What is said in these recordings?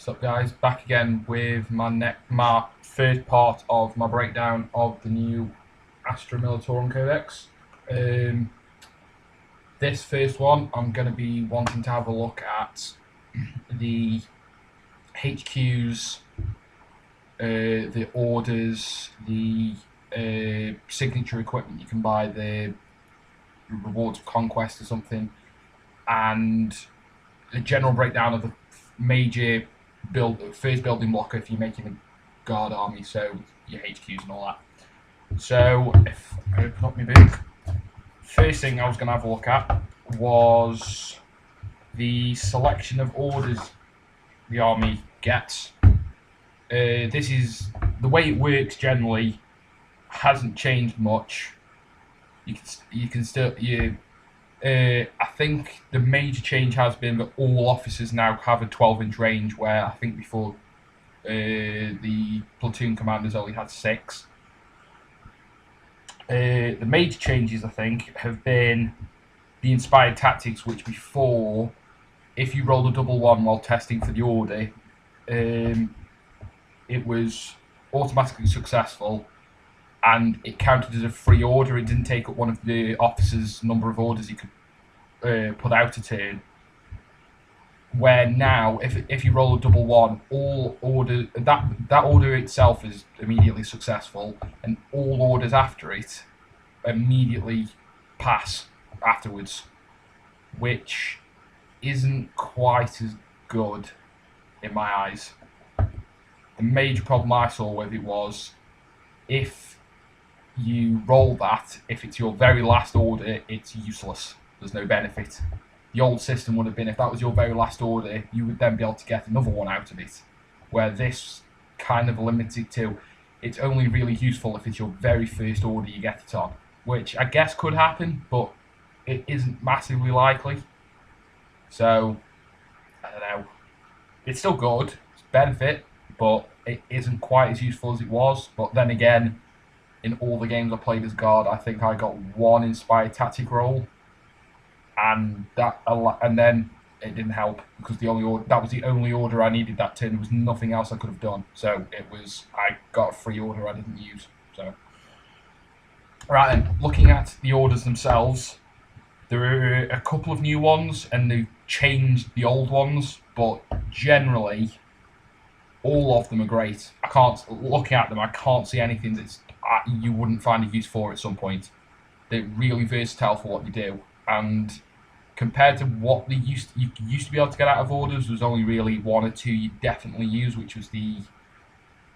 What's up, guys? Back again with my first part of my breakdown of the new Astra Militarum Codex. This first one, I'm going to be wanting to have a look at the HQs, the orders, the signature equipment you can buy, the rewards of conquest or something, and a general breakdown of the major first building block if you're making a guard army, so your HQs and all that. So if I open up my book, first thing I was going to have a look at was the selection of orders the army gets. This is the way it works generally, hasn't changed much. You can still I think the major change has been that all officers now have a 12-inch range, where I think before the platoon commanders only had 6. The major changes, I think, have been the inspired tactics, which before, if you rolled a double 1 while testing for the order, it was automatically successful, and it counted as a free order. It didn't take up one of the officers' number of orders he could put out a turn. Where now, if you roll a double 1, all order that order itself is immediately successful, and all orders after it immediately pass afterwards, which isn't quite as good in my eyes. The major problem I saw with it was, if you roll that, if it's your very last order, it's useless. There's no benefit. The old system would have been, if that was your very last order, you would then be able to get another one out of it. Where this kind of limits it to, it's only really useful if it's your very first order you get it on. Which I guess could happen, but it isn't massively likely. So, I don't know. It's still good, it's a benefit, but it isn't quite as useful as it was. But then again, in all the games I played as guard, I think I got 1 inspired tactic roll, and then it didn't help, because that was the only order I needed that turn. There was nothing else I could have done, so I got a free order I didn't use. So, right then, looking at the orders themselves, there are a couple of new ones, and they've changed the old ones, but generally, all of them are great. Looking at them, I can't see anything you wouldn't find a use for at some point. They're really versatile for what they do, and compared to what you used to be able to get out of orders, there's only really 1 or 2 you definitely use, which was the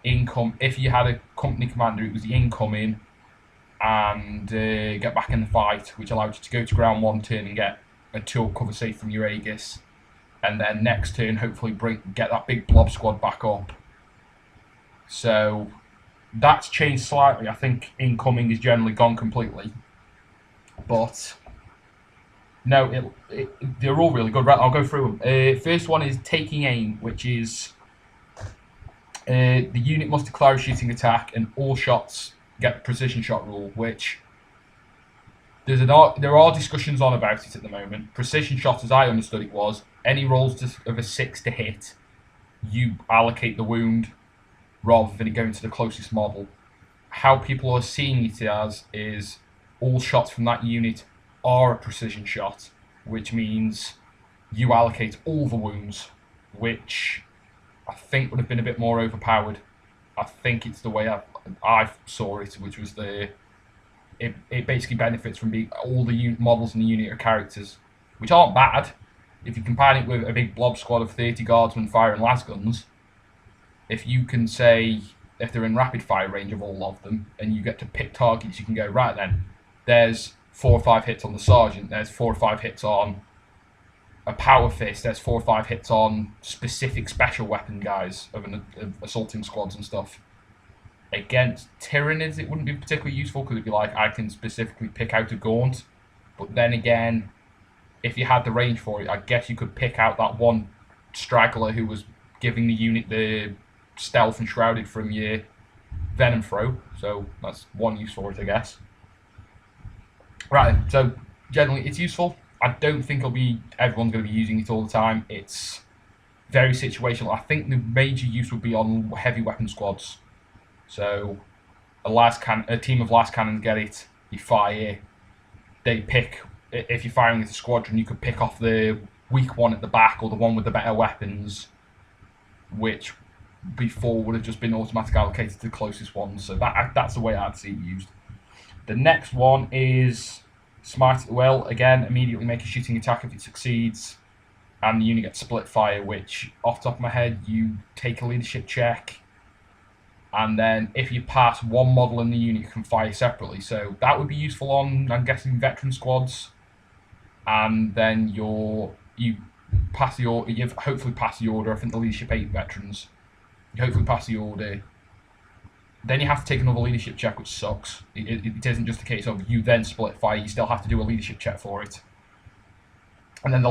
income. If you had a company commander, it was the incoming and get back in the fight, which allowed you to go to ground 1 turn and get a 2-up cover safe from your Aegis, and then next turn hopefully get that big blob squad back up. So that's changed slightly. I think incoming is generally gone completely, but no, they're all really good. Right, I'll go through them. First one is taking aim, which is the unit must declare a shooting attack, and all shots get the precision shot rule, which there are discussions on about it at the moment. Precision shot, as I understood it, was any rolls of a 6 to hit, you allocate the wound rather than it going to the closest model. How people are seeing it as is all shots from that unit are a precision shot, which means you allocate all the wounds, which I think would have been a bit more overpowered. I think it's the way I saw it, which was it basically benefits from being all the models in the unit are characters, which aren't bad. If you combine it with a big blob squad of 30 guardsmen firing lasguns, if you can say, if they're in rapid fire range of all of them, and you get to pick targets, you can go, right then, there's 4 or 5 hits on the sergeant, there's 4 or 5 hits on a power fist, there's 4 or 5 hits on specific special weapon guys of assaulting squads and stuff. Against Tyranids, it wouldn't be particularly useful, because it'd be like, I can specifically pick out a gaunt. But then again, if you had the range for it, I guess you could pick out that one straggler who was giving the unit the stealth and shrouded from your venom throw. So that's one use for it, I guess. Right, so generally it's useful. I don't think everyone's going to be using it all the time. It's very situational. I think the major use would be on heavy weapon squads. So a team of las cannons get it, you fire, they pick, if you're firing at a squadron, you could pick off the weak one at the back or the one with the better weapons, which before would have just been automatically allocated to the closest ones. So that's the way I'd see it used. The next one is Smite at the Will. Again, immediately make a shooting attack if it succeeds, and the unit gets split fire, which, off the top of my head, you take a leadership check, and then if you pass, one model in the unit can fire separately. So that would be useful on, I'm guessing, veteran squads. And then you pass the order. You've hopefully passed the order. I think the leadership 8 veterans. You hopefully pass the order. Then you have to take another leadership check, which sucks. It isn't just a case of you then split fire. You still have to do a leadership check for it. And then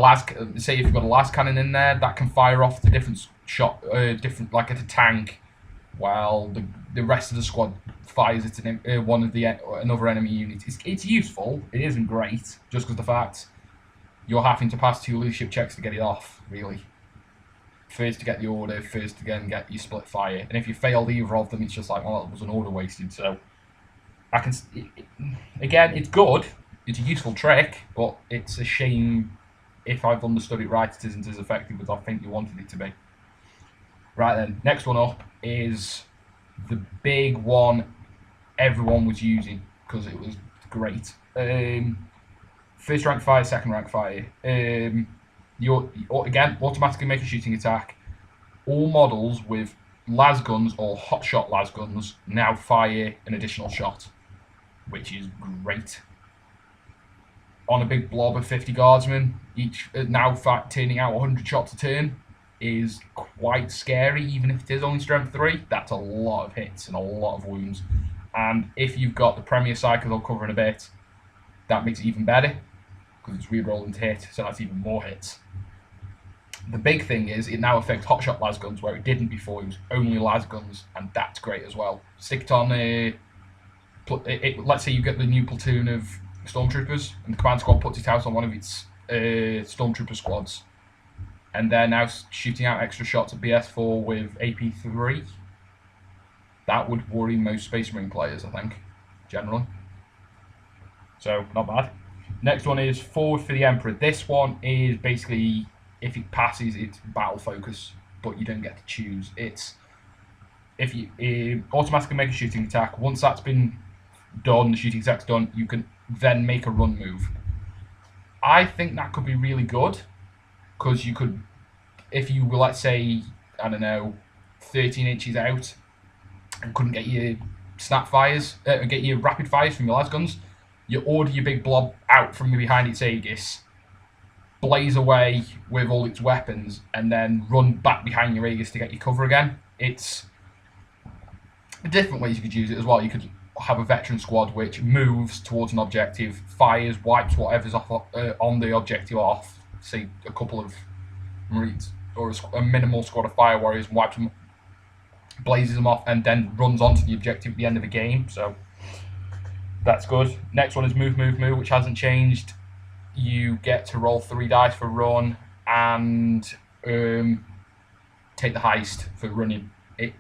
say if you've got a las cannon in there, that can fire off the different shot, like at a tank, while the rest of the squad fires at another enemy unit. It's useful. It isn't great, just because the fact you're having to pass 2 leadership checks to get it off, really. First to get the order, first to again get your split fire. And if you failed either of them, it's just like, well, it was an order wasted. So, again, it's good. It's a useful trick, but it's a shame, if I've understood it right, it isn't as effective as I think you wanted it to be. Right then, next one up is the big one everyone was using because it was great. First rank fire, second rank fire. You again automatically make a shooting attack. All models with las guns or hot shot las guns now fire an additional shot, which is great. On a big blob of 50 guardsmen, each now turning out 100 shots a turn is quite scary, even if it is only strength 3. That's a lot of hits and a lot of wounds. And if you've got the Premier Cycle, I'll cover in a bit, that makes it even better, because it's re-rolling to hit, so that's even more hits. The big thing is, it now affects hotshot las guns, where it didn't before. It was only las guns, and that's great as well. Stick it on let's say you get the new platoon of stormtroopers, and the command squad puts it out on one of its stormtrooper squads, and they're now shooting out extra shots at BS4 with AP3. That would worry most Space Marine players, I think, generally. So, not bad. Next one is Forward for the Emperor. This one is basically, if it passes, it's battle focus, but you don't get to choose. It's, if you automatically make a shooting attack, once that's been done, the shooting attack's done, you can then make a run move. I think that could be really good, because you could, if you were, let's say, I don't know, 13 inches out, and couldn't get your snap fires, get your rapid fires from your las guns, you order your big blob out from behind its Aegis, blaze away with all its weapons, and then run back behind your Aegis to get your cover again. It's different ways you could use it as well. You could have a veteran squad which moves towards an objective, fires, wipes whatever's off on the objective off, say a couple of Marines, or a minimal squad of fire warriors, and wipes them, blazes them off, and then runs onto the objective at the end of the game. So that's good. Next one is Move, Move, Move, which hasn't changed. You get to roll 3 dice for run and take the highest for running.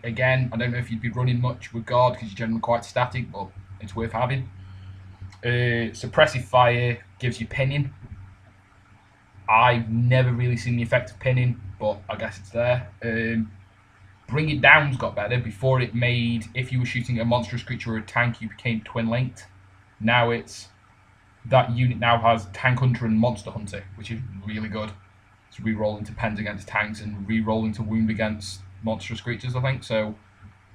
Again, I don't know if you'd be running much with guard because you're generally quite static, but it's worth having. Suppressive fire gives you pinning. I've never really seen the effect of pinning, but I guess it's there. Bring It Down's got better. Before it made, if you were shooting a monstrous creature or a tank, you became twin linked. Now it's, that unit now has Tank Hunter and Monster Hunter, which is really good. It's re-rolling to pens against tanks and re-rolling to wound against monstrous creatures, I think. So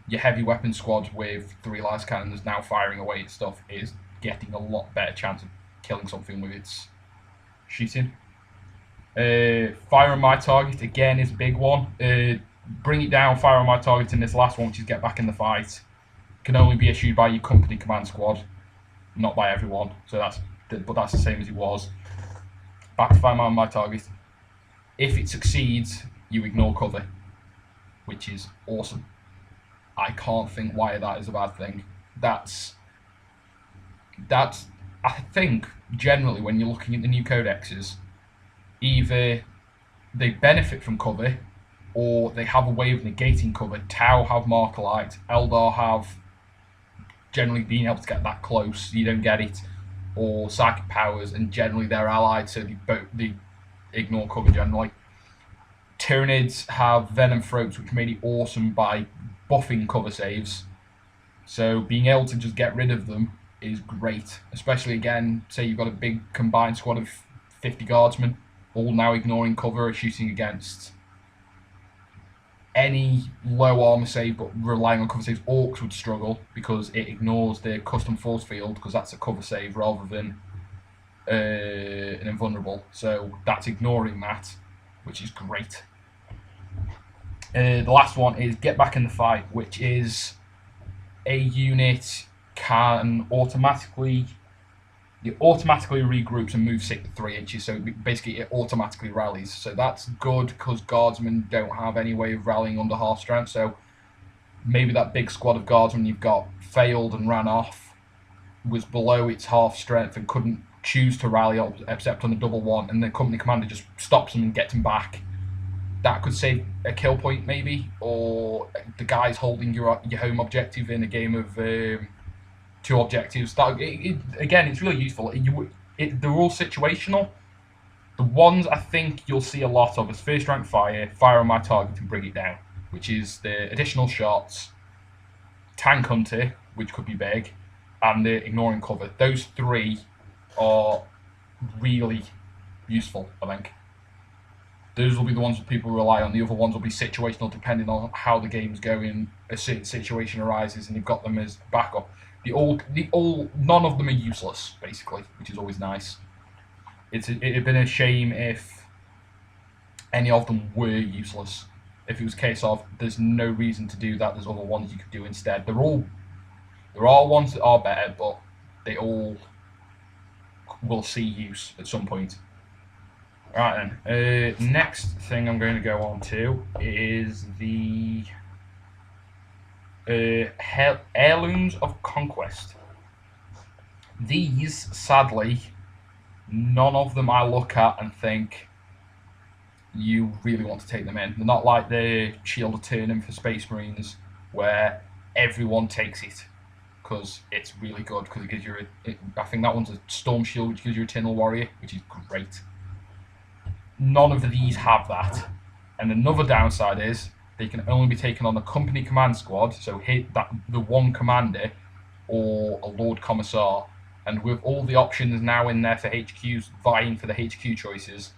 your heavy weapon squad with 3 las cannons now firing away at stuff is getting a lot better chance of killing something with its shooting. Fire on my target, again, is a big one. Bring It Down, fire on my target in this last one, which is get back in the fight, can only be issued by your company command squad, not by everyone. So that's the same as it was. Back to fire on my target. If it succeeds, you ignore cover, which is awesome. I can't think why that is a bad thing. That's I think generally when you're looking at the new codexes, either they benefit from cover or they have a way of negating cover. Tau have Marker Light, Eldar have generally being able to get that close, you don't get it, or Psychic Powers, and generally they're allied, so they ignore cover generally. Tyranids have Venom Throats, which made it awesome by buffing cover saves. So being able to just get rid of them is great, especially again, say you've got a big combined squad of 50 guardsmen, all now ignoring cover, shooting against any low armor save but relying on cover saves. Orcs would struggle because it ignores their custom force field, because that's a cover save rather than an invulnerable. So that's ignoring that, which is great. The last one is Get Back in the Fight, which is a unit can automatically regroups and moves 3 inches, so basically it automatically rallies. So that's good because guardsmen don't have any way of rallying under half strength. So maybe that big squad of guardsmen you've got failed and ran off, was below its half strength and couldn't choose to rally up except on the double one, and the company commander just stops them and gets them back. That could save a kill point maybe, or the guy's holding your home objective in a game of 2 objectives. Again, it's really useful. They're all situational. The ones I think you'll see a lot of is first rank fire on my target and bring it down, which is the additional shots, tank hunter, which could be big, and the ignoring cover. Those 3 are really useful, I think. Those will be the ones that people rely on. The other ones will be situational, depending on how the game's going. A certain situation arises, and you've got them as backup. None of them are useless, basically, which is always nice. It'd been a shame if any of them were useless. If it was a case of there's no reason to do that, there's other ones you could do instead. There are ones that are better, but they all will see use at some point. Right then, next thing I'm going to go on to is the Heirlooms of Conquest. These, sadly, none of them I look at and think you really want to take them in. They're not like the Shield of Turnham for Space Marines, where everyone takes it because it's really good, because it gives you I think that one's a Storm Shield, which gives you Eternal Warrior, which is great. None of these have that. And another downside is they can only be taken on a company command squad, so hit that the one commander or a Lord Commissar. And with all the options now in there for HQs vying for the HQ choices,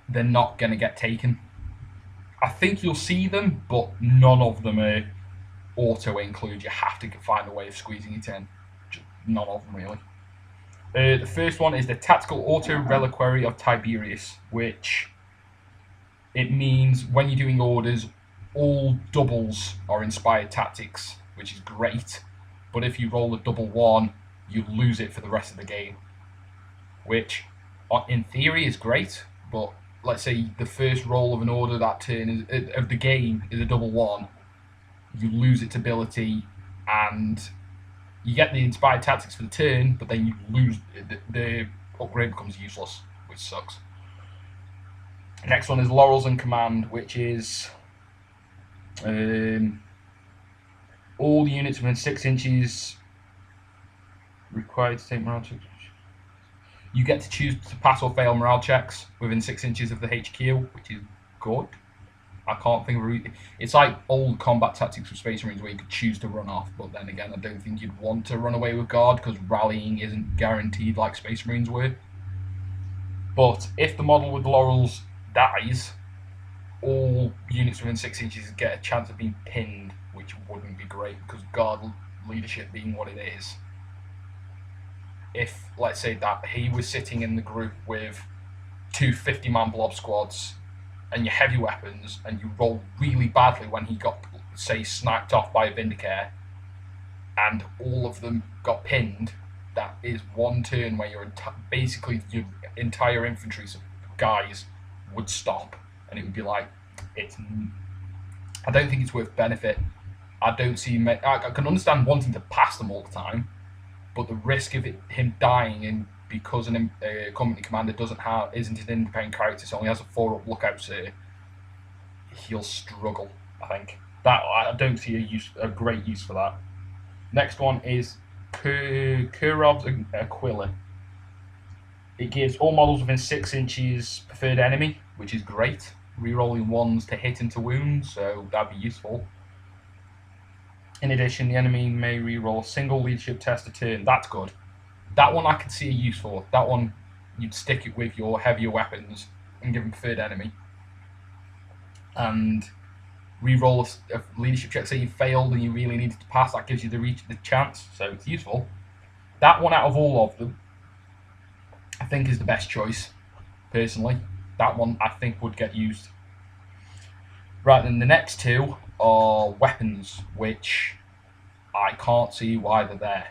they're not going to get taken. I think you'll see them, but none of them are auto include. You have to find a way of squeezing it in. Just none of them, really. The first one is the Tactical Auto Reliquary of Tiberius, which it means when you're doing orders, all doubles are inspired tactics, which is great. But if you roll a double 1, you lose it for the rest of the game, which in theory is great. But let's say the first roll of an order that turn of the game is a double 1, you lose its ability and you get the inspired tactics for the turn, but then you lose the upgrade becomes useless, which sucks. Next one is Laurels and Command, which is all units within 6 inches required to take morale checks. You get to choose to pass or fail morale checks within 6 inches of the HQ, which is good. I can't think of a it's like old combat tactics for Space Marines where you could choose to run off, but then again, I don't think you'd want to run away with guard because rallying isn't guaranteed like Space Marines were. But if the model with Laurels dies, all units within 6 inches get a chance of being pinned, which wouldn't be great because guard leadership being what it is. If, let's say that he was sitting in the group with 2 50-man blob squads and your heavy weapons, and you rolled really badly when he got, say, sniped off by a Vindicare, and all of them got pinned, that is one turn where basically your entire infantry guys would stop, and it would be like, I don't think it's worth benefit. I don't see. I can understand wanting to pass them all the time, but the risk of him dying and because a company commander isn't an independent character, so only has a 4-up lookout, sir, he'll struggle. I think that I don't see a great use for that. Next one is Kurov's Aquila. It gives all models within 6 inches preferred enemy, which is great. Rerolling ones to hit into wounds, so that'd be useful. In addition, the enemy may reroll a single leadership test a turn. That's good. That one I could see a use for. That one, you'd stick it with your heavier weapons and give them preferred enemy. And reroll a leadership check. Say you failed and you really needed to pass, that gives you the chance, so it's useful. That one out of all of them, I think is the best choice, personally. That one I think would get used. Right, then the next two are weapons, which I can't see why they're there.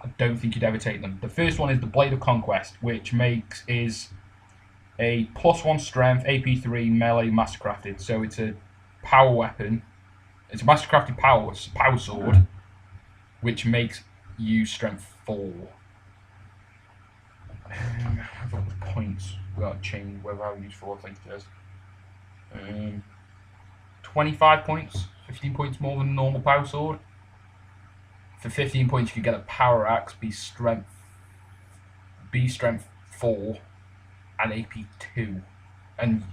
I don't think you'd ever take them. The first one is the Blade of Conquest, which is a +1 strength, AP3 melee mastercrafted. So it's a power weapon. It's a mastercrafted power sword, which makes you strength 4. I've got the points without changing whether how useful I think it is. 25 points, 15 points more than a normal power sword. For 15 points, you could get a power axe, be strength 4, and AP2. And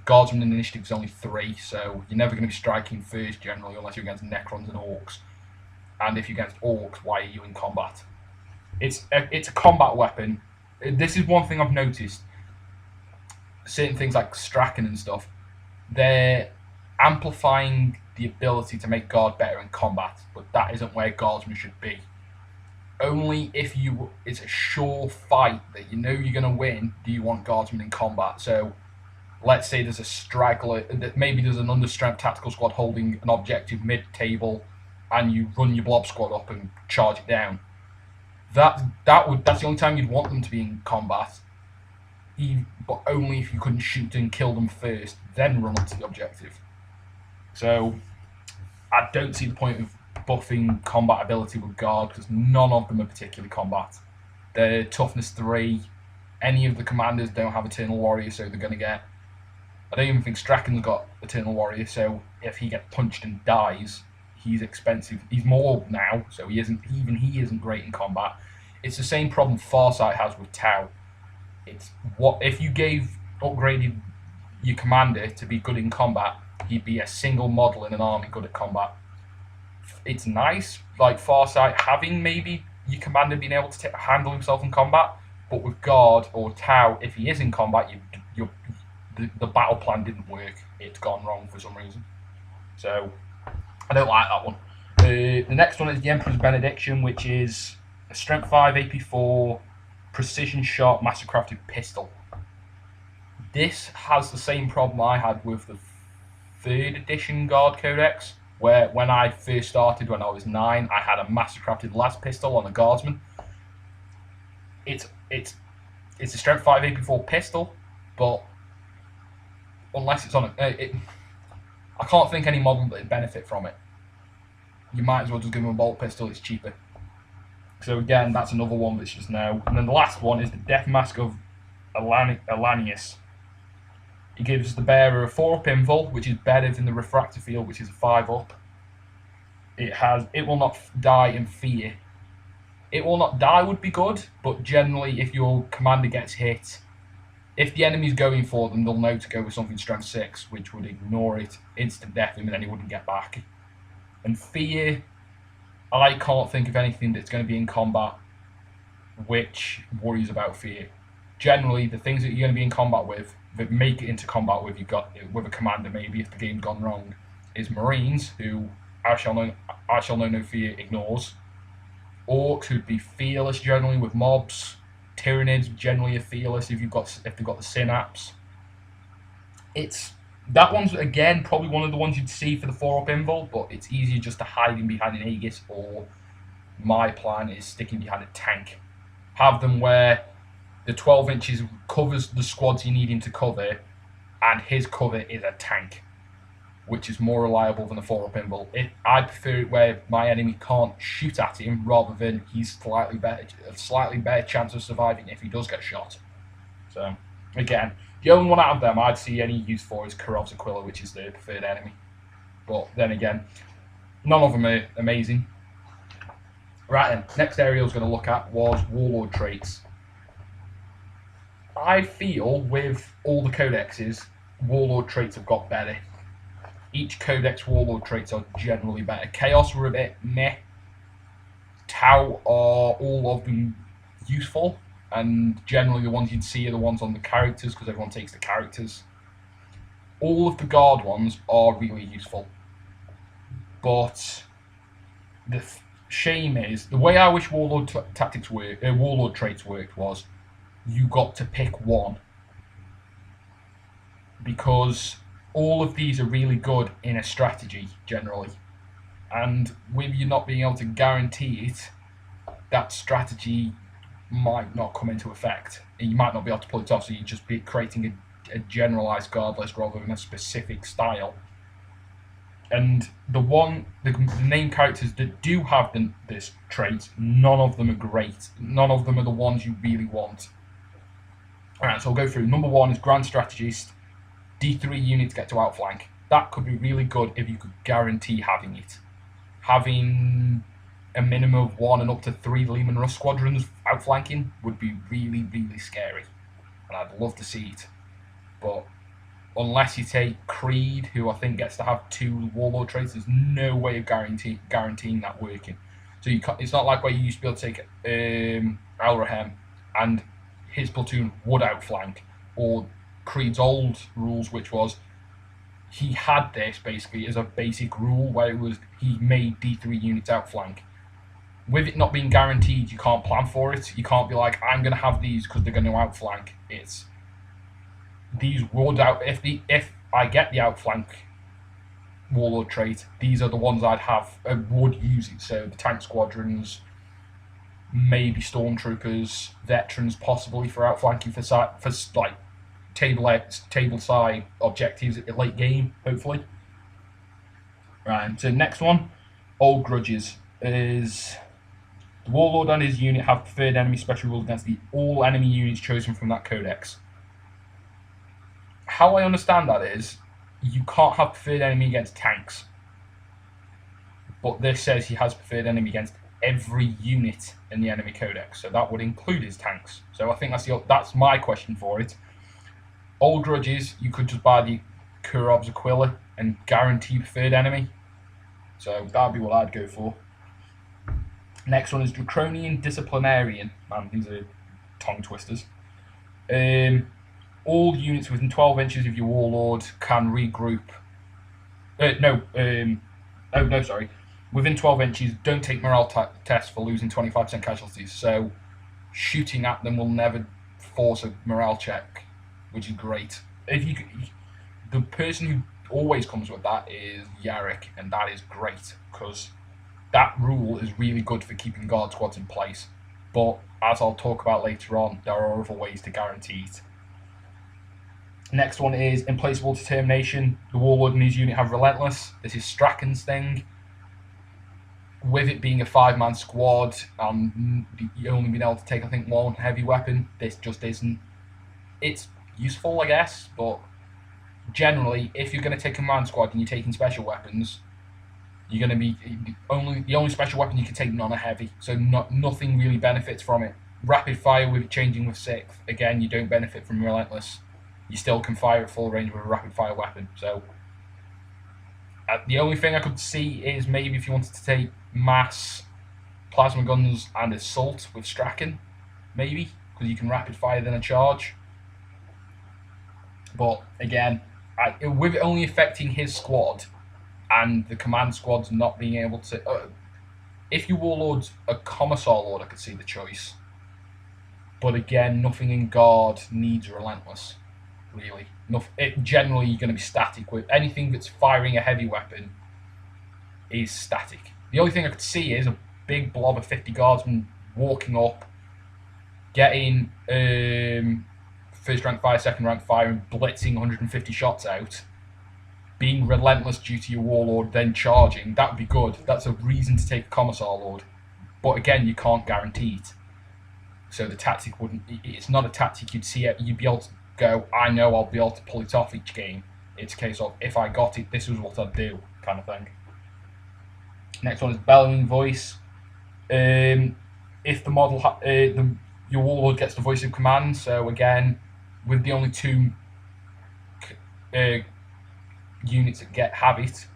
guardsman and initiative is only 3, so you're never going to be striking first generally, unless you're against Necrons and Orcs. And if you're against Orcs, why are you in combat? It's a combat weapon. This is one thing I've noticed. Certain things like Strachan and stuff, they're amplifying the ability to make guard better in combat, but that isn't where guardsmen should be. Only if it's a sure fight that you know you're going to win, do you want guardsmen in combat. So let's say there's a straggler, maybe there's an understrength tactical squad holding an objective mid-table, and you run your blob squad up and charge it down. That's the only time you'd want them to be in combat, but only if you couldn't shoot and kill them first, then run up to the objective. So I don't see the point of buffing combat ability with guard, because none of them are particularly combat. They're toughness 3. Any of the commanders don't have Eternal Warrior, so they're going to get... I don't even think Strachan's got Eternal Warrior, so if he gets punched and dies, he's expensive. He's more now, so he isn't great in combat. It's the same problem Farsight has with Tau. It's what if you upgraded your commander to be good in combat, he'd be a single model in an army good at combat. It's nice, like Farsight, having maybe your commander being able to handle himself in combat, but with Guard or Tau, if he is in combat, the battle plan didn't work. It's gone wrong for some reason. So I don't like that one. The next one is the Emperor's Benediction, which is a Strength 5 AP4 precision shot mastercrafted pistol. This has the same problem I had with the 3rd edition Guard Codex, where when I first started, when I was 9, I had a mastercrafted las pistol on a guardsman. It's a Strength 5 AP4 pistol, but unless it's on I can't think any model that would benefit from it. You might as well just give them a bolt pistol, it's cheaper. So again, that's another one that's just now. And then the last one is the Death Mask of Alanius. It gives the bearer a 4-up invul, which is better than the refractor field, which is a 5-up. It will not die in fear. It will not die would be good, but generally if your commander gets hit, if the enemy's going for them, they'll know to go with something strength 6, which would ignore it, instant death him, and then he wouldn't get back. And fear, I can't think of anything that's going to be in combat which worries about fear. Generally, the things that you're going to be in combat with, that make it into combat with, you've got with a commander maybe if the game's gone wrong, is Marines, who I shall know no fear ignores. Orcs, who'd be fearless generally with mobs. Tyranids generally are fearless if they've got the synapse. That one's again probably one of the ones you'd see for the 4-up invul, but it's easier just to hide him behind an Aegis, or my plan is sticking behind a tank. Have them where the 12 inches covers the squads you need him to cover, and his cover is a tank, which is more reliable than a 4-up invul. I prefer it where my enemy can't shoot at him, rather than he's a slightly better chance of surviving if he does get shot. So again, The only one out of them I'd see any use for is Karov's Aquila, which is the preferred enemy. But then again, none of them are amazing. Right then, next area I was going to look at was Warlord traits. I feel with all the codexes, Warlord traits have got better. Each codex Warlord traits are generally better. Chaos were a bit meh. Tau are all of them useful, and generally the ones you'd see are the ones on the characters because everyone takes the characters. All of the guard ones are really useful, but the shame is the way I wish Warlord Warlord traits worked was you got to pick one, because all of these are really good in a strategy generally, and with you not being able to guarantee it, that strategy might not come into effect, and you might not be able to pull it off. So you just be creating a generalized guard list rather than a specific style. And the name characters that do have this trait, none of them are great. None of them are the ones you really want. Alright, so I'll go through. Number 1 is Grand Strategist. D3 units get to outflank. That could be really good if you could guarantee having it. Having a minimum of 1 and up to 3 Lehman Russ squadrons outflanking would be really, really scary. And I'd love to see it. But unless you take Creed, who I think gets to have 2 Warlord traits, there's no way of guaranteeing that working. So it's not like where you used to be able to take Al-Rahem and his platoon would outflank, or Creed's old rules, which was he had this basically as a basic rule where it was he made D3 units outflank. With it not being guaranteed, you can't plan for it. You can't be like, I'm going to have these because they're going to outflank. It's these would out if I get the outflank Warlord trait, these are the ones I'd have would use it. So the tank squadrons, maybe stormtroopers, veterans, possibly for outflanking for like table side objectives at the late game, hopefully. Right. So next one, Old Grudges, is the Warlord and his unit have preferred enemy special rules against all enemy units chosen from that codex. How I understand that is, you can't have preferred enemy against tanks, but this says he has preferred enemy against every unit in the enemy codex, so that would include his tanks. So I think that's my question for it. Old Grudges, you could just buy the Kurov's Aquila and guarantee preferred enemy, so that'd be what I'd go for. Next one is Draconian Disciplinarian. Man, these are tongue twisters. All units within 12 inches of your Warlord can regroup. Within 12 inches, don't take morale tests for losing 25% casualties. So shooting at them will never force a morale check, which is great. The person who always comes with that is Yarrick, and that is great because that rule is really good for keeping guard squads in place. But as I'll talk about later on, there are other ways to guarantee it. Next one is Implacable Determination. The Warlord and his unit have Relentless. This is Strachan's thing. With it being a 5-man squad and you only being able to take, I think, 1 heavy weapon, this just isn't. It's useful, I guess, but generally, if you're going to take a man squad and you're taking special weapons, you're going to be the only special weapon you can take none are heavy, so nothing really benefits from it. Rapid fire with it changing with 6th, again, you don't benefit from Relentless. You still can fire at full range with a rapid fire weapon. So the only thing I could see is maybe if you wanted to take mass, plasma guns, and assault with Strachan, maybe, because you can rapid fire then a charge. But again, with it only affecting his squad and the command squads not being able to, if your Warlord's a Commissar Lord, I could see the choice. But again, nothing in guard needs Relentless. Really, generally you're going to be static with anything that's firing a heavy weapon. Is static. The only thing I could see is a big blob of 50 guardsmen walking up, getting first rank fire, second rank fire, and blitzing 150 shots out, being relentless due to your Warlord, then charging. That would be good. That's a reason to take a Commissar Lord. But again, you can't guarantee it. So the tactic wouldn't. It's not a tactic you'd see. You'd be able to go, I know I'll be able to pull it off each game. It's a case of, if I got it, this is what I'd do, kind of thing. Next one is Bellowing Voice. If the model, your warlord gets the voice of command, so again, with the only 2 units that have it.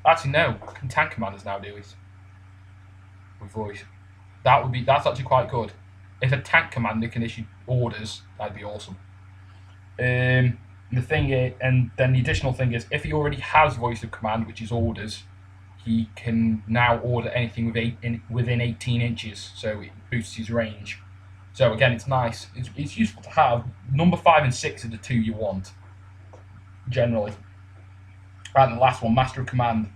Actually, no, can tank commanders now do it with voice? That's actually quite good. If a tank commander can issue orders, that'd be awesome. The thing is, and then the additional thing is, if he already has voice of command, which is orders, he can now order anything within 18 inches, so it boosts his range. So again, it's nice. It's useful to have. Number 5 and 6 are the 2 you want, generally. Right, and the last one, Master of Command.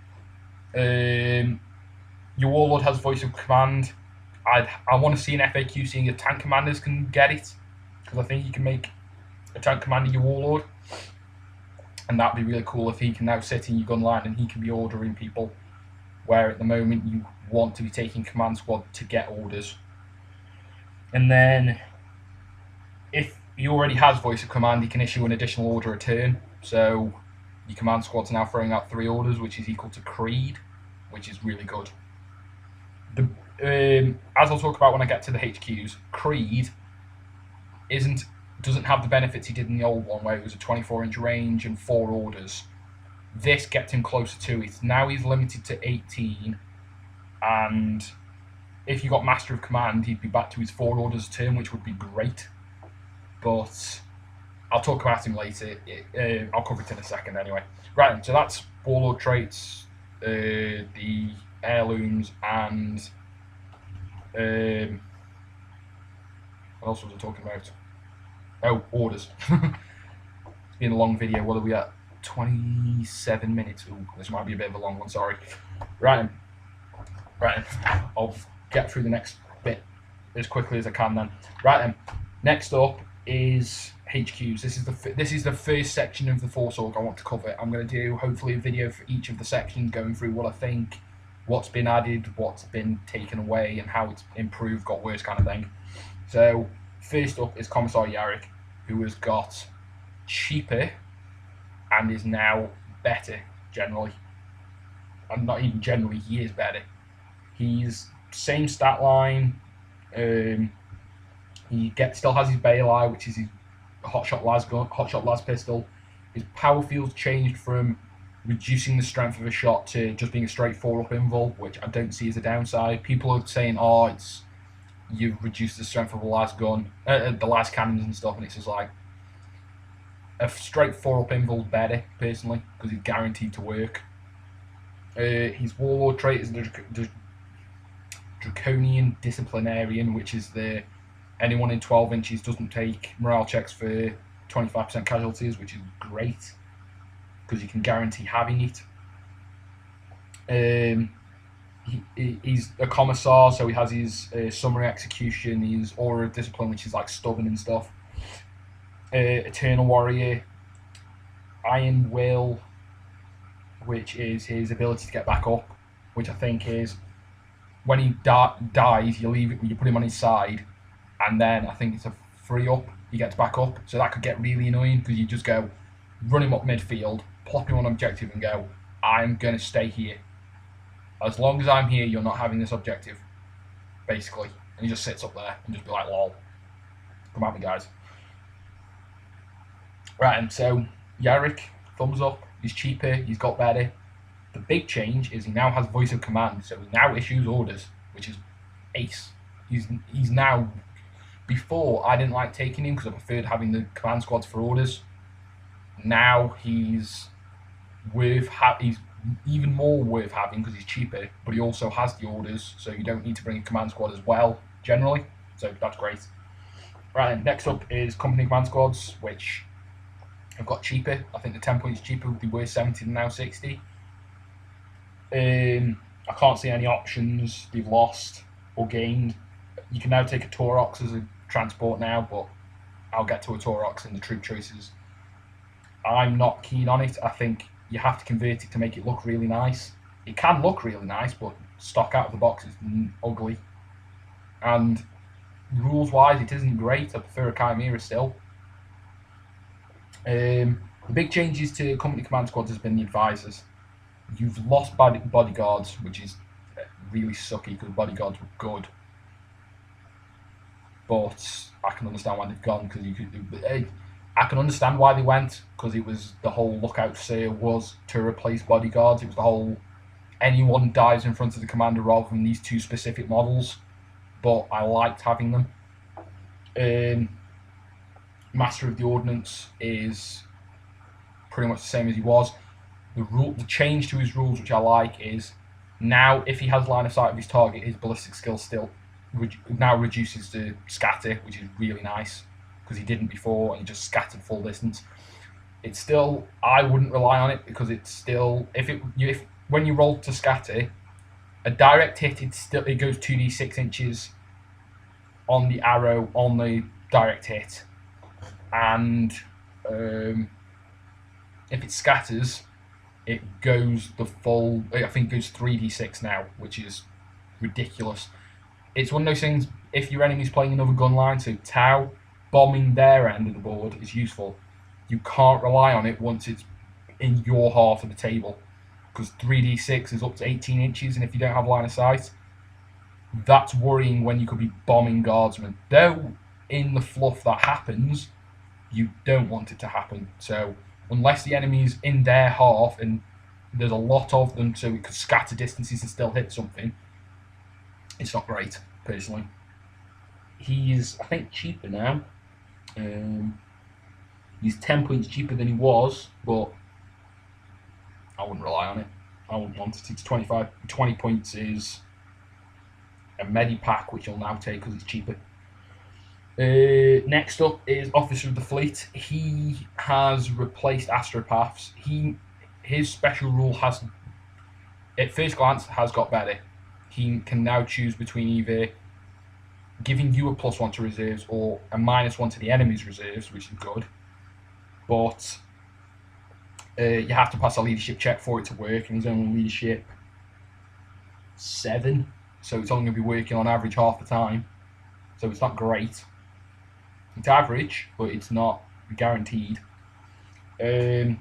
Your warlord has voice of command. I want to see an FAQ seeing if tank commanders can get it, because I think you can make a tank commander your warlord, and that'd be really cool if he can now sit in your gun line and he can be ordering people, where at the moment you want to be taking command squad to get orders. And then if he already has voice of command, he can issue an additional order a turn, so your command squad's now throwing out 3 orders, which is equal to Creed, which is really good. As I'll talk about when I get to the HQs, Creed doesn't have the benefits he did in the old one, where it was a 24-inch range and 4 orders. This gets him closer to it. Now he's limited to 18, and if you got Master of Command, he'd be back to his 4 orders a turn, which would be great. But I'll talk about him later. I'll cover it in a second anyway. Right, so that's warlord traits, the heirlooms, and what else was I talking about? Oh, orders. It's been a long video. What are we at? 27 minutes. Ooh, this might be a bit of a long one, sorry. Right. I'll get through the next bit as quickly as I can then. Right then. Next up is HQs. This is the first section of the Force Org I want to cover. I'm going to do hopefully a video for each of the sections, going through what I think, what's been added, what's been taken away, and how it's improved, got worse, kind of thing. So first up is Commissar Yarrick, who has got cheaper and is now better generally. And not even generally, he is better. He's same stat line. He still has his Baylai, which is his hotshot las pistol. His power field's changed from reducing the strength of a shot to just being a straight 4-up invul, which I don't see as a downside. People are saying, "Oh, you've reduced the strength of the last gun, the last cannons and stuff," and it's just like, a straight 4-up invul's better personally because he's guaranteed to work. His warlord trait is the Draconian Disciplinarian, which is anyone in 12 inches doesn't take morale checks for 25% casualties, which is great because you can guarantee having it. He's a commissar, so he has his summary execution, his aura of discipline, which is like stubborn and stuff. Eternal Warrior, Iron Will, which is his ability to get back up, which I think is when he dies, you put him on his side, and then I think it's a 3-up, he gets back up. So that could get really annoying because you just go, run him up midfield, plop him on objective, and go, I'm going to stay here. As long as I'm here, you're not having this objective, basically. And he just sits up there and just be like, lol. Come at me, guys. Right, and so Yarrick, thumbs up. He's cheaper, he's got better. The big change is he now has voice of command, so he now issues orders, which is ace. He's now... Before, I didn't like taking him because I preferred having the command squads for orders. Now he's even more worth having because he's cheaper, but he also has the orders, so you don't need to bring a command squad as well, generally. So that's great. Right, and next up is company command squads, which have got cheaper. I think the 10 points cheaper would be worth 70 than now 60. I can't see any options they've lost or gained. You can now take a Taurox as a transport now, but I'll get to a Taurox in the troop choices. I'm not keen on it. I think you have to convert it to make it look really nice. It can look really nice, but stock out of the box is ugly. And rules-wise, it isn't great. I prefer a Chimera still. The big changes to company command squads has been the advisors. You've lost bodyguards, which is really sucky because bodyguards were good. But I can understand why they've gone because I can understand why they went because it was the whole lookout sale was to replace bodyguards. It was the whole anyone dies in front of the commander rather than these two specific models. But I liked having them. Master of the Ordnance is pretty much the same as he was. The change to his rules, which I like, is now if he has line of sight of his target, his ballistic skill still now reduces to scatter, which is really nice because he didn't before and he just scattered full distance. It's still, I wouldn't rely on it because it's still, if when you roll to scatter, a direct hit, it goes 2d6 inches on the arrow on the direct hit, and if it scatters, it goes the full. I think it goes 3d6 now, which is ridiculous. It's one of those things. If your enemy's playing another gun line, so Tau, bombing their end of the board is useful. You can't rely on it once it's in your half of the table, because 3d6 is up to 18 inches, and if you don't have line of sight, that's worrying when you could be bombing guardsmen. Though in the fluff that happens, you don't want it to happen. So unless the enemy's in their half and there's a lot of them, so it could scatter distances and still hit something, it's not great, personally. He's, I think, cheaper now. He's 10 points cheaper than he was, but I wouldn't rely on it. I wouldn't want it. It's 20 points is a Medipack, which you'll now take because it's cheaper. Next up is Officer of the Fleet. He has replaced Astropaths. His special rule has, at first glance, has got better. He can now choose between either giving you a +1 to reserves or a -1 to the enemy's reserves, which is good. But you have to pass a leadership check for it to work, and he's only leadership 7, so it's only going to be working on average half the time. So it's not great. It's average, but it's not guaranteed. And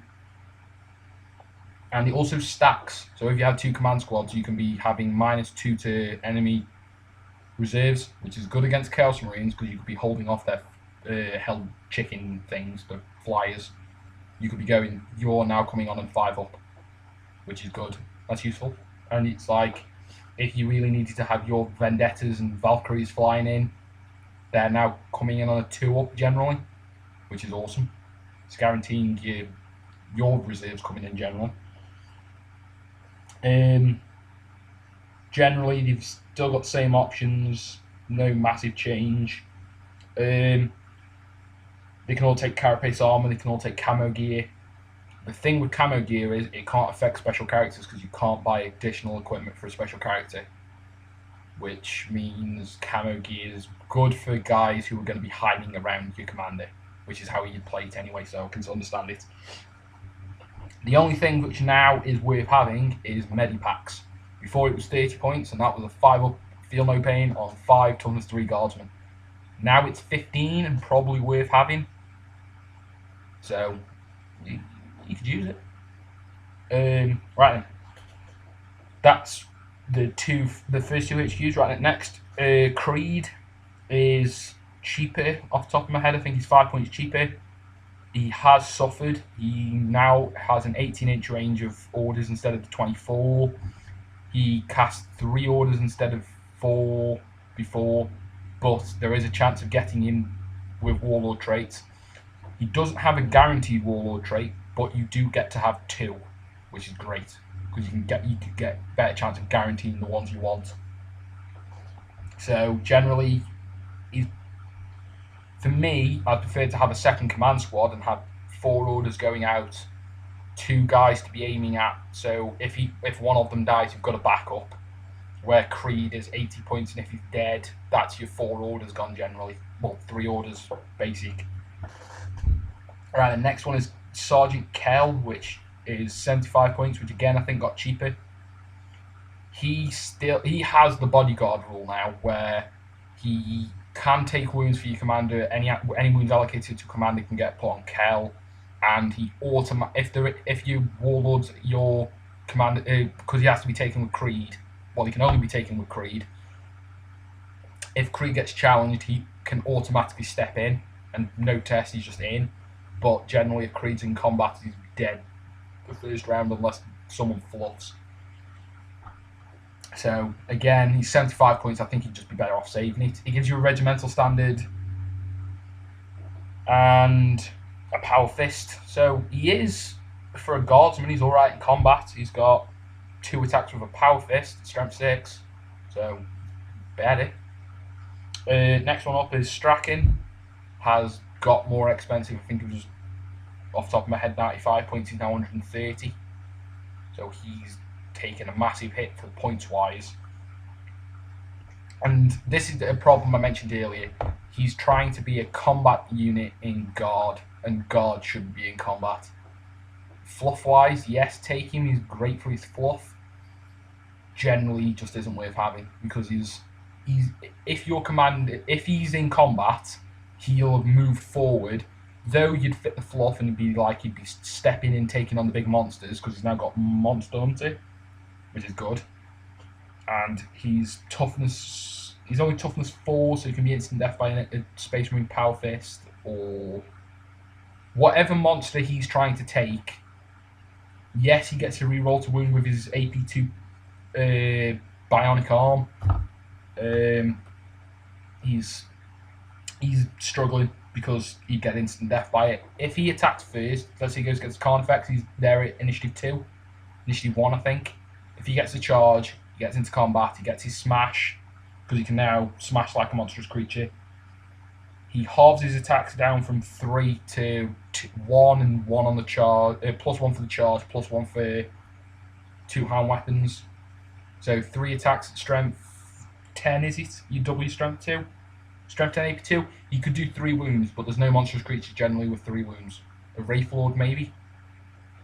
it also stacks. So if you have 2 command squads, you can be having -2 to enemy reserves, which is good against Chaos Marines because you could be holding off their held chicken things, the flyers. You could be going, you're now coming on and 5 up, which is good. That's useful. And it's like, if you really needed to have your Vendettas and Valkyries flying in, they're now coming in on a 2 up generally, which is awesome. It's guaranteeing your reserves coming in generally. Generally, they've still got the same options, no massive change. They can all take carapace armor, they can all take camo gear. The thing with camo gear is it can't affect special characters because you can't buy additional equipment for a special character, which means camo gear is good for guys who are going to be hiding around your commander, which is how you'd play it anyway, so I can understand it. The only thing which now is worth having is Medipacks. Before it was 30 points, and that was a 5 up, feel no pain on 5 toughness 3 guardsmen. Now it's 15 and probably worth having. So you could use it. Right then. That's the first 2 HQs. Right then, next, Creed is cheaper off the top of my head. I think he's 5 points cheaper. He has suffered. He now has an 18-inch range of orders instead of the 24. He cast 3 orders instead of 4 before, but there is a chance of getting him with Warlord traits. He doesn't have a guaranteed Warlord trait, but you do get to have 2, which is great because you could get better chance of guaranteeing the ones you want. So generally, for me, I prefer to have a second command squad and have 4 orders going out, 2 guys to be aiming at. So if one of them dies, you've got a backup. Where Creed is 80 points, and if he's dead, that's your 4 orders gone generally. Well, 3 orders basic. Alright, the next one is Sergeant Kell, which is 75 points, which again I think got cheaper. He has the bodyguard rule now, where he can take wounds for your commander. Any wounds allocated to commander can get put on Kell. and he if you warlords your commander, because he has to be taken with Creed. Well, he can only be taken with Creed. If Creed gets challenged, he can automatically step in, and no test, he's just in. But generally, if Creed's in combat, he's dead the first round unless someone fluffs. So again, he's 75 points. I think he'd just be better off saving it. He gives you a regimental standard and a power fist. So he is, for a guardsman, he's alright in combat. He's got 2 attacks with a power fist, strength 6. So better. Next one up is Strachan. Has got more expensive. I think it was off the top of my head 95 points. He's now 130. So he's taken a massive hit for points wise. And this is a problem I mentioned earlier. He's trying to be a combat unit in guard, and guard shouldn't be in combat. Fluff wise, yes, take him. He's great for his fluff. Generally, he just isn't worth having because if he's in combat, he'll have moved forward. Though you'd fit the fluff and he'd be stepping in, taking on the big monsters because he's now got Monster Hunter, which is good. And he's only toughness 4, so he can be instant death by a Space Marine Power Fist or whatever monster he's trying to take. Yes, he gets a reroll to wound with his AP2 bionic arm. He's struggling because he'd get instant death by it. If he attacks first, let's say he goes against Carnifex, he's there at initiative 2, initiative 1, I think. If he gets a charge, he gets into combat, he gets his smash, because he can now smash like a monstrous creature. He halves his attacks down from 3 to 1 and 1 on the charge, +1 for the charge, +1 for 2 hand weapons. So 3 attacks at strength 10, is it? You double your strength 2? Strength 10 AP2. You could do 3 wounds, but there's no monstrous creature generally with 3 wounds. A Wraith Lord maybe.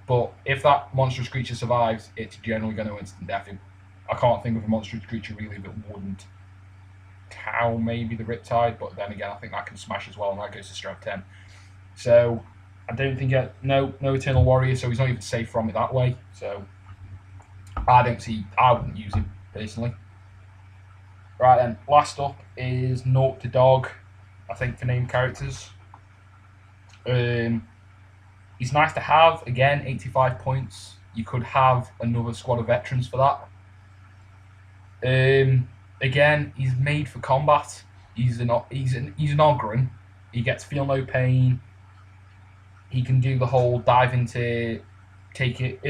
But if that monstrous creature survives, it's generally going to instant death him. I can't think of a monstrous creature really that wouldn't. Tau maybe the Riptide, but then again I think that can smash as well, and that goes to strength 10. So I don't think no Eternal Warrior, so he's not even safe from it that way. So I wouldn't use him personally. Right then, last up is Naught to Dog, I think for named characters. He's nice to have, again, 85 points. You could have another squad of veterans for that. Again, he's made for combat. He's an Ogryn. He gets feel no pain. He can do the whole dive into take it.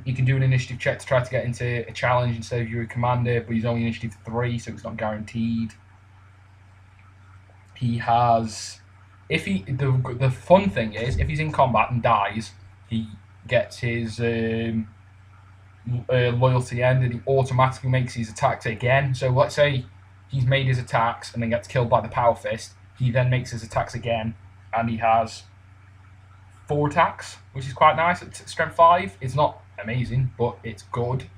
He can do an initiative check to try to get into a challenge instead of you're a commander, but he's only initiative 3, so it's not guaranteed. He has, the fun thing is, if he's in combat and dies, he gets his loyalty end, and he automatically makes his attacks again. So let's say he's made his attacks and then gets killed by the Power Fist. He then makes his attacks again, and he has 4 attacks, which is quite nice. At strength 5, it's not amazing, but it's good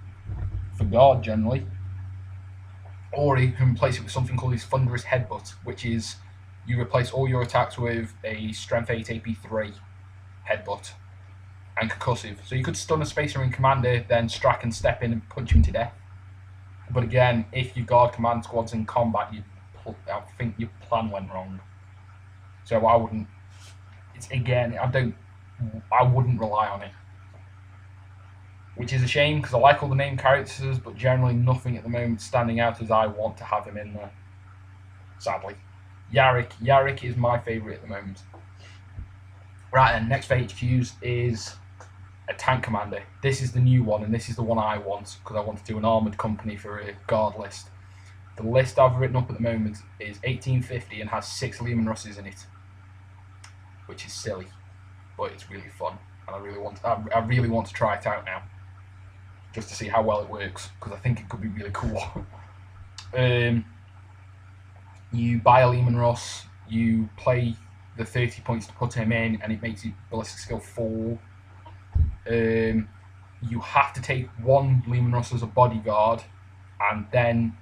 for guard generally. Or you can replace it with something called his Thunderous Headbutt, which is you replace all your attacks with a strength 8 AP3 headbutt and concussive. So you could stun a Space Marine commander, then Strachan step in and punch him to death. But again, if your guard command squad's in combat, I think your plan went wrong. So I wouldn't. I wouldn't rely on it. Which is a shame because I like all the named characters, but generally nothing at the moment standing out as I want to have him in there. Sadly, Yarrick is my favourite at the moment. Right, and next for HQs is a tank commander. This is the new one, and this is the one I want because I want to do an armoured company for a guard list. The list I've written up at the moment is 1850 and has 6 Lehman Russes in it, which is silly, but it's really fun, and I really want to try it out now, just to see how well it works because I think it could be really cool. You buy a Lehman Russ, you play the 30 points to put him in, and it makes his ballistic skill 4. You have to take 1 Lehman Russ as a bodyguard, and then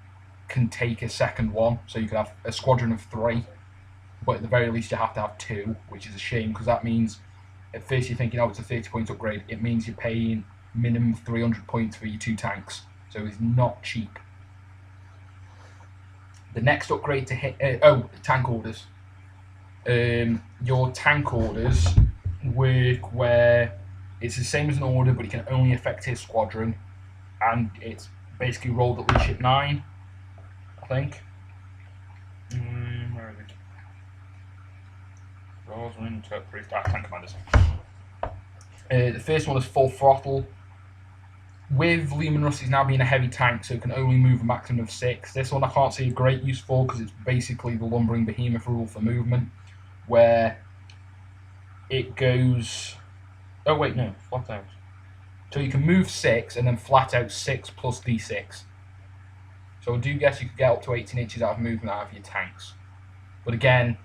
can take a second one, so you can have a squadron of 3. But at the very least, you have to have 2, which is a shame because that means at first you're thinking, oh, it's a 30-point upgrade. It means you're paying minimum 300 points for your 2 tanks, so it's not cheap. The next upgrade to hit, tank orders. Your tank orders work where it's the same as an order, but it can only affect his squadron, and it's basically rolled at leadership 9, I think. Where is it? Rolls into approved tank commanders. The first one is full throttle. With Lehman Russ, he's now being a heavy tank, so it can only move a maximum of 6. This one I can't see a great use for because it's basically the lumbering behemoth rule for movement, where it goes. Oh wait, no, flat out. So you can move 6 and then flat out 6 plus d6. So I do guess you could get up to 18 inches out of movement out of your tanks. But again,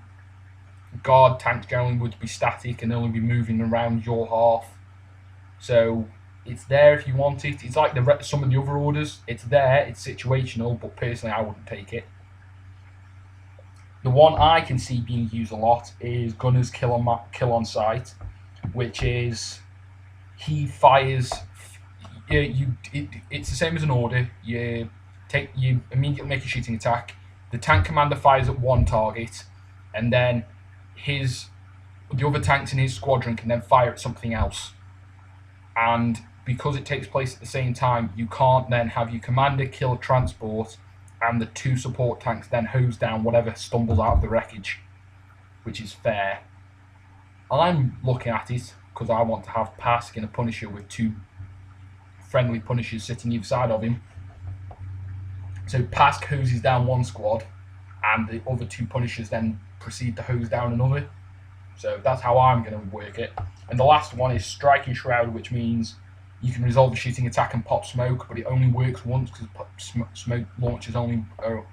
guard tanks generally would be static and only be moving around your half. So it's there if you want it. It's like some of the other orders. It's there, it's situational, but personally I wouldn't take it. The one I can see being used a lot is Gunner's Kill on Sight, which is he fires. It's the same as an order. You immediately make a shooting attack. The tank commander fires at one target, and then the other tanks in his squadron can then fire at something else. And because it takes place at the same time, you can't then have your commander kill a transport and the 2 support tanks then hose down whatever stumbles out of the wreckage, which is fair. I'm looking at it because I want to have Pask and a Punisher with 2 friendly Punishers sitting either side of him. So Pask hoses down one squad, and the other 2 Punishers then proceed to hose down another. So that's how I'm going to work it. And the last one is Striking Shroud, which means you can resolve a shooting attack and pop smoke, but it only works once because smoke launchers are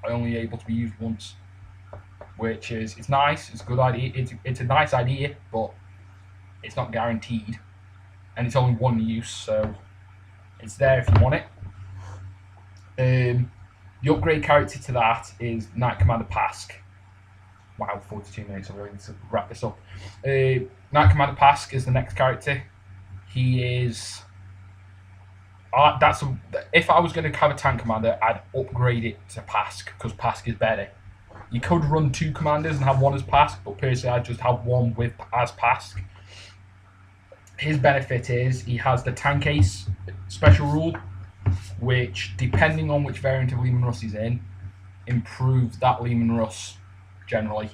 only able to be used once. Which is, it's nice, it's a good idea, it's a nice idea, but it's not guaranteed. And it's only one use, so it's there if you want it. The upgrade character to that is Knight Commander Pask. Wow, 42 minutes, I really need to wrap this up. Knight Commander Pask is the next character. He is... if I was going to have a tank commander, I'd upgrade it to Pask, because Pask is better. You could run 2 commanders and have one as Pask, but personally I'd just have one as Pask. His benefit is he has the Tank Ace special rule, which, depending on which variant of Lehman Russ he's in, improves that Lehman Russ generally.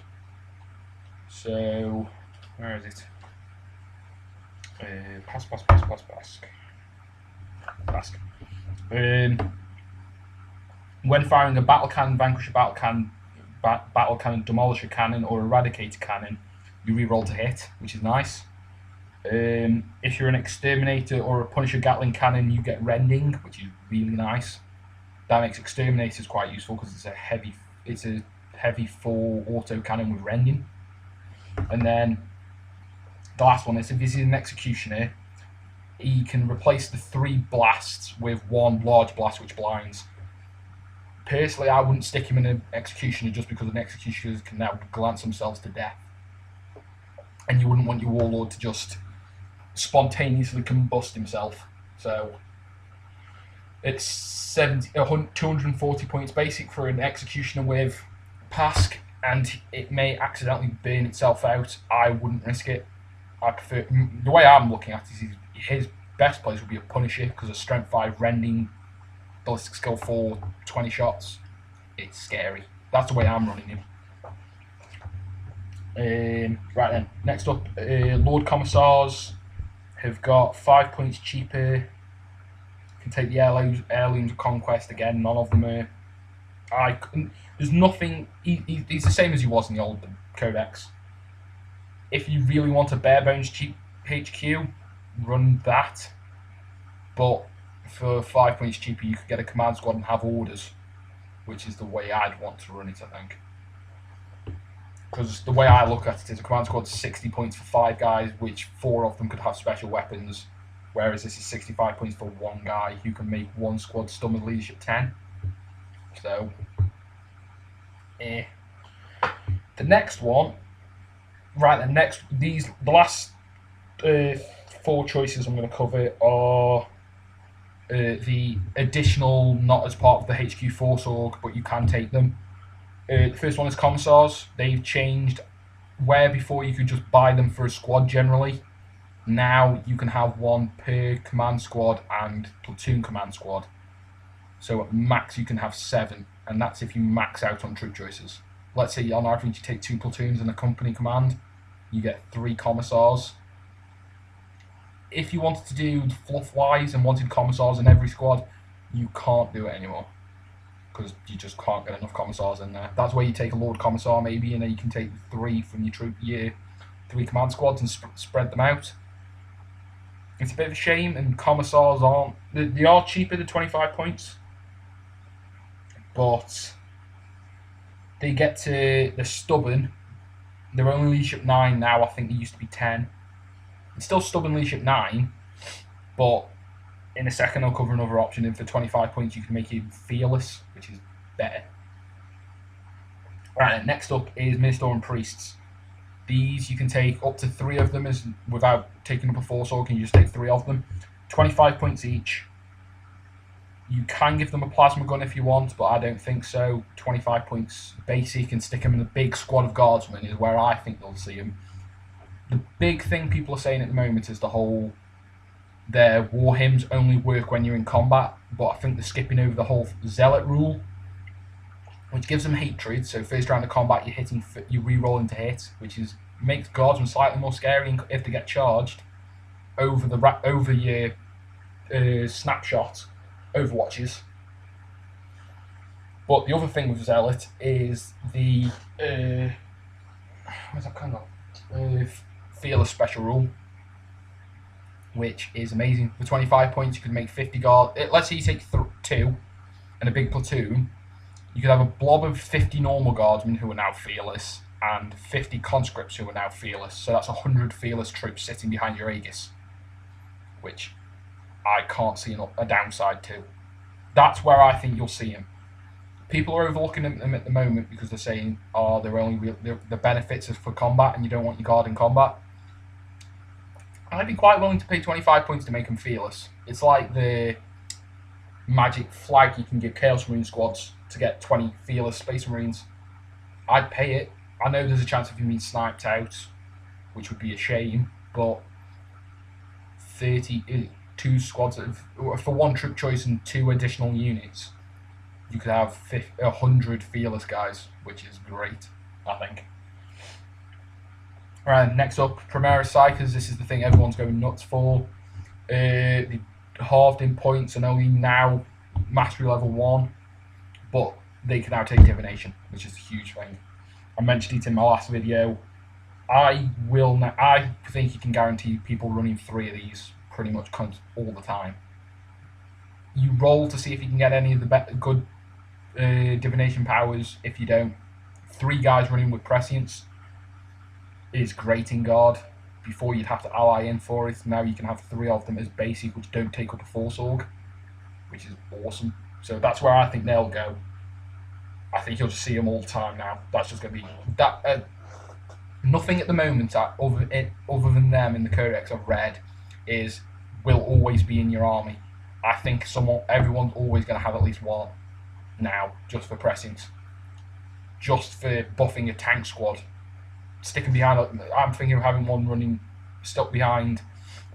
So, where is it? Pask. When firing a battle cannon, vanquisher battle cannon, demolisher cannon, or eradicator cannon, you reroll to hit, which is nice. If you're an exterminator or a Punisher Gatling cannon, you get rending, which is really nice. That makes exterminators quite useful because it's a heavy full auto cannon with rending. And then the last one is, if he's an executioner, he can replace the 3 blasts with 1 large blast which blinds. Personally, I wouldn't stick him in an executioner just because an executioner can now glance themselves to death, and you wouldn't want your warlord to just spontaneously combust himself. So it's 240 points basic for an executioner with Pask, and it may accidentally burn itself out. I wouldn't risk it. I prefer, the way I'm looking at it is his best place would be a Punisher, because a strength 5 rending, ballistic skill 4, 20 shots. It's scary. That's the way I'm running him. Right then, next up, Lord Commissars have got 5 points cheaper. Can take the heirlooms of conquest again. None of them are. There's nothing. He's the same as he was in the old Codex. If you really want a bare bones cheap HQ, run that. But for 5 points cheaper, you could get a command squad and have orders, which is the way I'd want to run it, I think. Because the way I look at it is a command squad's 60 points for 5 guys, which 4 of them could have special weapons, whereas this is 65 points for 1 guy who can make 1 squad stun with leadership 10. So, the next one, right, the last uh, four choices I'm going to cover are the additional, not as part of the HQ Force org, but you can take them. The first one is commissars. They've changed where before you could just buy them for a squad generally. Now you can have one per command squad and platoon command squad. So at max you can have 7, and that's if you max out on troop choices. Let's say on average you take 2 platoons and a company command, you get 3 commissars. If you wanted to do fluff wise and wanted commissars in every squad, you can't do it anymore, because you just can't get enough commissars in there. That's where you take a Lord Commissar maybe, and then you can take 3 from your 3 command squads and spread them out. It's a bit of a shame, and commissars aren't... They are cheaper than 25 points, but they get to... They're stubborn. They're only leadership 9 now. I think they used to be 10. It's still stubborn leadership 9, but in a second I'll cover another option, and for 25 points you can make it fearless, which is better. Right, next up is Ministorum Priests. These you can take up to 3 of them without taking up a force org, and you just take 3 of them. 25 points each. You can give them a plasma gun if you want, but I don't think so. 25 points basic, and stick them in a big squad of guardsmen is where I think they'll see them. The big thing people are saying at the moment is the whole their war hymns only work when you're in combat, but I think they're skipping over the whole zealot rule, which gives them hatred. So first round of combat, you re-roll into hit, which makes guardsmen slightly more scary if they get charged over your snapshot overwatches. But the other thing with zealot is the what's that kind of fearless special rule, which is amazing. For 25 points, you could make 50 guard. Let's say you take 2 and a big platoon. You could have a blob of 50 normal guardsmen who are now fearless, and 50 conscripts who are now fearless. So that's 100 fearless troops sitting behind your Aegis, which I can't see a downside to. That's where I think you'll see them. People are overlooking them at the moment because they're saying, "Oh, the benefits are for combat, and you don't want your guard in combat." I'd be quite willing to pay 25 points to make them fearless. It's like the magic flag you can give Chaos Marine squads to get 20 fearless Space Marines. I'd pay it. I know there's a chance of you being sniped out, which would be a shame, but 32 squads for 1 troop choice and 2 additional units, you could have 100 fearless guys, which is great, I think. Alright, next up, Primera Psychers. This is the thing everyone's going nuts for. They halved in points and only now mastery level 1, but they can now take divination, which is a huge thing. I mentioned it in my last video. I think you can guarantee people running 3 of these pretty much all the time. You roll to see if you can get any of the good divination powers. If you don't, 3 guys running with prescience is great in guard. Before you'd have to ally in for it. Now you can have 3 of them as basic, which don't take up a force org, which is awesome. So that's where I think they'll go. I think you'll just see them all the time now. That's just going to be that. Nothing at the moment other than them in the Codex I've read will always be in your army. I think everyone's always going to have at least 1 now, just for prescience, just for buffing a tank squad. Sticking behind, I'm thinking of having 1 running stuck behind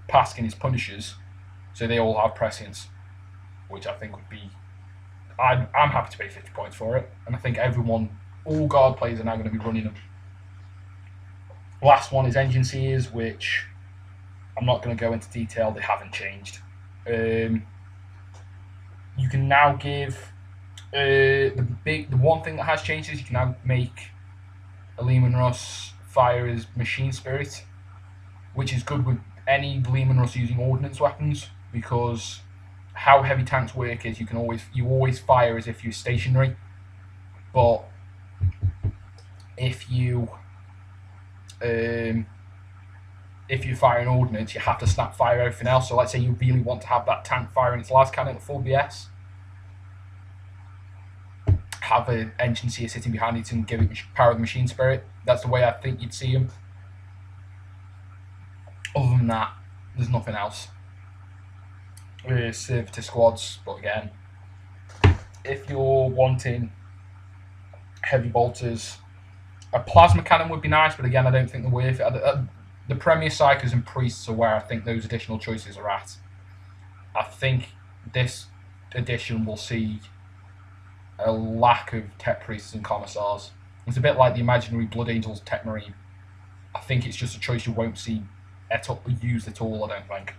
Pask and his Punishers, so they all have prescience, which I think would be. I'm happy to pay 50 points for it, and I think all guard players are now going to be running them. Last one is Engine Seers, which I'm not going to go into detail. They haven't changed. You can now give the one thing that has changed is you can now make a Lehman Russ fire as machine spirit, which is good with any Lehman Russ using ordnance weapons, because how heavy tanks work is you always fire as if you're stationary, but if you fire an ordnance, you have to snap fire everything else. So let's say you really want to have that tank firing its last cannon at full BS, have an engine seer sitting behind it and give it power of the machine spirit. That's the way I think you'd see them. Other than that, there's nothing else. Servitor squads, but again, if you're wanting heavy bolters, a plasma cannon would be nice, but again, I don't think they're worth it. The Premier Psychers and Priests are where I think those additional choices are at. I think this edition will see a lack of Tech Priests and Commissars. It's a bit like the Imaginary Blood Angels Tech Marine. I think it's just a choice you won't see used at all, I don't think.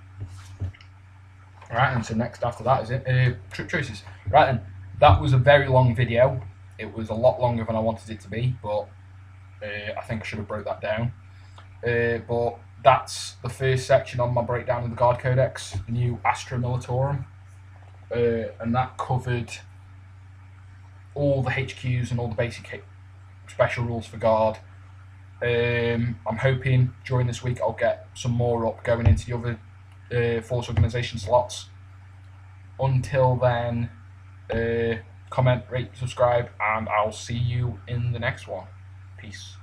Right, and so next after that is it. Troop choices. Right then, that was a very long video. It was a lot longer than I wanted it to be, but I think I should have broke that down. But that's the first section on my breakdown of the Guard Codex, the new Astra Militarum. And that covered all the HQs and all the basic special rules for Guard. I'm hoping during this week I'll get some more up going into the other force organisation slots. Until then, comment, rate, subscribe, and I'll see you in the next one. Peace.